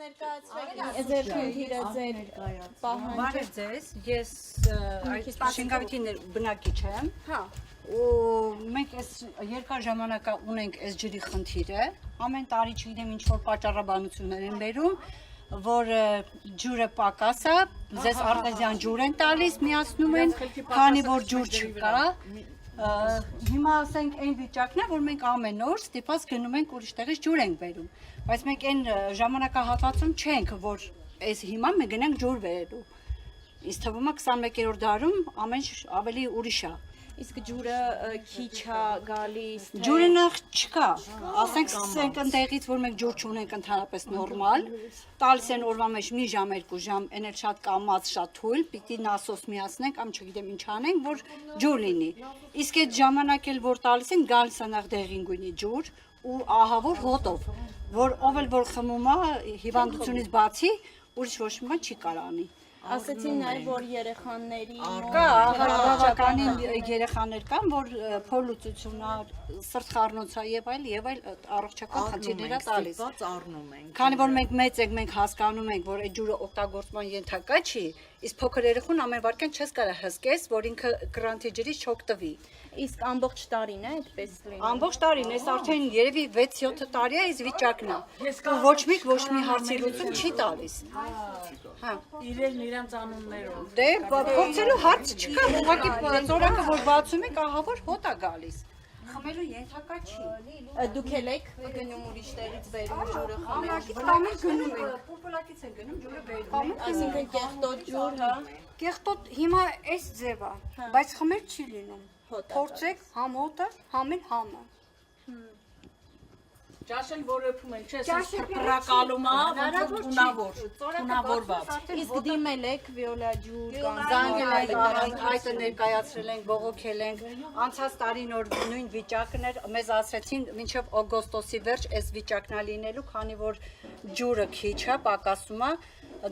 ներկայացրեք ձեր քննիները ձեր պահանջը։ Բարև ձեզ, ես Շենգավիթի բնակիչ եմ։ Հա։ Ու մենք այս երկար ժամանակ ունենք այս ջրի խնդիրը։ Ամեն տարի չգիտեմ ինչ որ պատճառաբանություններ են բերում, որ ջուրը պակաս է, ձեզ արտեզյան ջուր են տալիս, միացնում են, քանի որ ջուր չկա։ Հիմա ասենք այն վիճակն է, որ մենք ամեն օր ստիպված գնում ենք ուրիշ տեղից ջուր ենք բերում, բայց մենք այն ժամանակահատվածում չենք, որ այս հիմա մենք գնանք ջուր բերելու։ Ինձ թվում է 21-րդ դարում ամեն ավելի ուրիշ է։ Իսկ ջուրը քիչ է գալիս։ Ջուրը նախ չկա, ասենք սկսենք ընդեղից, որ մենք ջուր չունենք ընդհանրապես նորմալ, տալիս են օրվա մեջ մի ժամ, 2 ժամ, այն էլ շատ կամած, շատ թույլ, պիտի նասոս միացնենք, կամ չգիտեմ ինչ անենք, որ ջուր լինի։ Իսկ այդ ժամանակ էլ որ տալիս են, գալիս է նախ դեղին գույնի ջուր ու ահա որ հոտով, որ ով էլ որ խմում է հիվանդությունից բացի, ուրիշ ոչ մի բան չի կարող անի։ Ասեցին նաև որ երեխաների Կա բավականին երեխաներ կան, որ փորլուծություն է, սրտխառնոց է եւ այլ առողջական խնդիրներ է տալիս։ Քանի որ մենք մեծ ենք, մենք հասկանում ենք, որ այդ ջուրը օգտագործման ենթակա չի, իսկ փոքր երեխուն ամեն վարքյան չես կարող հսկես, որ ինքը կրանտի ջրից չօգտվի։ Իսկ ամբողջ տարին է այդպես լինում։ Ամբողջ տարին, այս արդեն երևի 6-7 տարի է այս վիճակն է։ Ոչ մի հարցի լուծում չի տալիս։ Հա։ Իրեն իրանց անուններով։ Դե փորձելու հարց չկա, ուղղակի ծորակը որ բացում եք, ահա որ հոտ է գալիս։ Խմելու ենթակա չի։ Դուք եք գնում ուրիշ տեղից բերում ջուրը խմելու։ Ամեն գնում ենք, պոպուլակից են գնում, ջուրը բերում ենք։ Այսինքն կեղտոտ ջուր, հա։ Կեղտոտ հիմա այս ձև է, բայց խմել չի լինում։ Փորձեք համ հոտը, համ էլ համը։ Ճաշել որ էփում են, չէ՞, փրկրակալում է, թունավորված։ Իսկ դիմել եք վիոլա ջուր կամ Զանգել ենք, այդը ներկայացրել ենք, բողոքել ենք։ Անցած տարի նոր նույն վիճակն էր, մեզ ասացին մինչև օգոստոսի վերջ այս վիճակն է լինելու, քանի որ ջուրը քիչ է, պակասում է,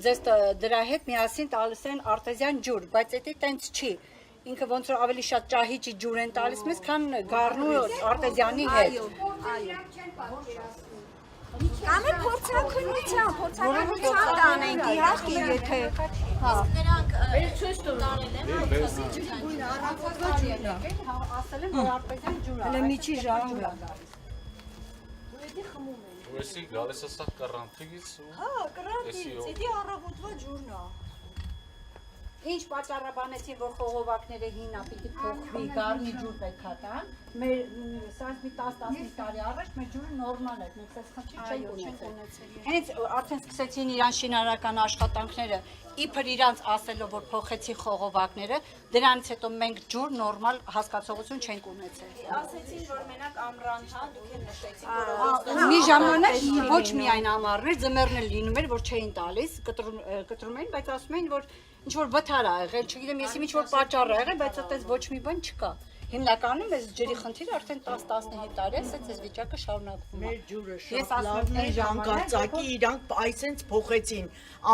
ձեզ դրա հետ միասին տալիս են արտեզյան ջուր, բայց դա տենց չի։ Ինքը ոնց որ ավելի շատ ճահիճի ջուր են տալիս մեզ, քան գառնու արտեզյանի հետ։ Կամ է փորձակնության տանենք, իհարկե, եթե նրանք ցույց տուր։ Ասել եմ, որ արտեզյան ջուր է։ Հələ միջի ժամը։ Ուրեսի գալիս է սա կռանտից ու հա, կրանտից, իդի առավոտվա ջուրն է։ Ինչ պատճառաբանեցին, որ խողովակները հինա պիտի փոխվի, գառնի ջուր պետք է տան, մեր սա մի 10-15 տարի առաջ մեր ջուրը նորմալ էր, մենք այս խնդիր չենք ունեցել։ Հենց արդեն սկսեցին իրան շինարարական աշխատանքները, իբր իրանց ասելով, որ փոխեցին խողովակները, դրանից հետո մենք ջուր նորմալ հասկացողություն չենք ունեցել։ ասեցին որ մենակ ամռան, հա, դուք եք նշեցիք, որ Մի ժամանակ ոչ միայն ամառներ, ձմեռն էլ լինում էր, որ չէին տալիս, կտրում էին, բայց ասում էին, որ ինչ որ վթար ա եղել, չգիտեմ, ես ինչ որ պատճառ ա եղել, բայց այդպես ոչ մի բան չկա։ Հիմնականում այս ջրի խնդիրը արդեն 10-15 տարի է, այս վիճակը շարունակվում է։ Մեր ջուրը Ես շատ ասում եմ, լավն է, այն հանկարծակի իրանք այսենց փոխեցին,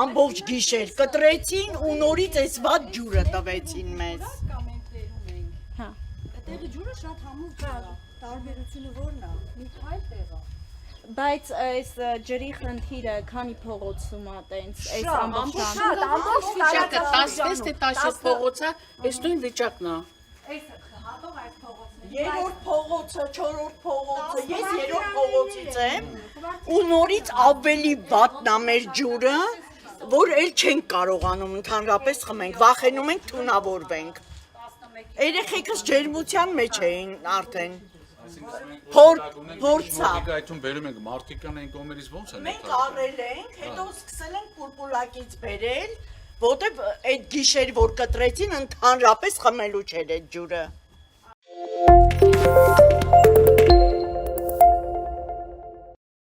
ամբողջ գիշեր կտրեցին ու նորից այս վատ ջուրը տվեցին մեզ։ հա։ Տեղի ջուրը շատ համով է, տարբերությունը որն է։ մի քայլ տեղա։ Բայց այս ջրի խնդիրը քանի փողոցում է տենց, այս ամբողջ Շատ, ամբողջ Վիճակը 16 թե 17 փողոցը, այս նույն վիճակն է։ Այս հատող այս փողոցների Երրորդ փողոցը, չորրորդ փողոցը, ես երրորդ փողոցից եմ ու նորից ավելի վատն է մեր ջուրը, որ էլ չենք կարողանում ընդհանրապես խմենք, վախենում ենք թունավորվենք։ Երեխեքս ջերմության մեջ էին արդեն։ Փորձա։ Այդում բերում ենք մարտիկան այն կողմերից ո՞նց են։ Մենք առել ենք, հետո սկսել ենք պուլպուլակից բերել, որտեվ այդ գիշեր որ կտրեցին ընդհանրապես խմելու չէր այդ ջուրը։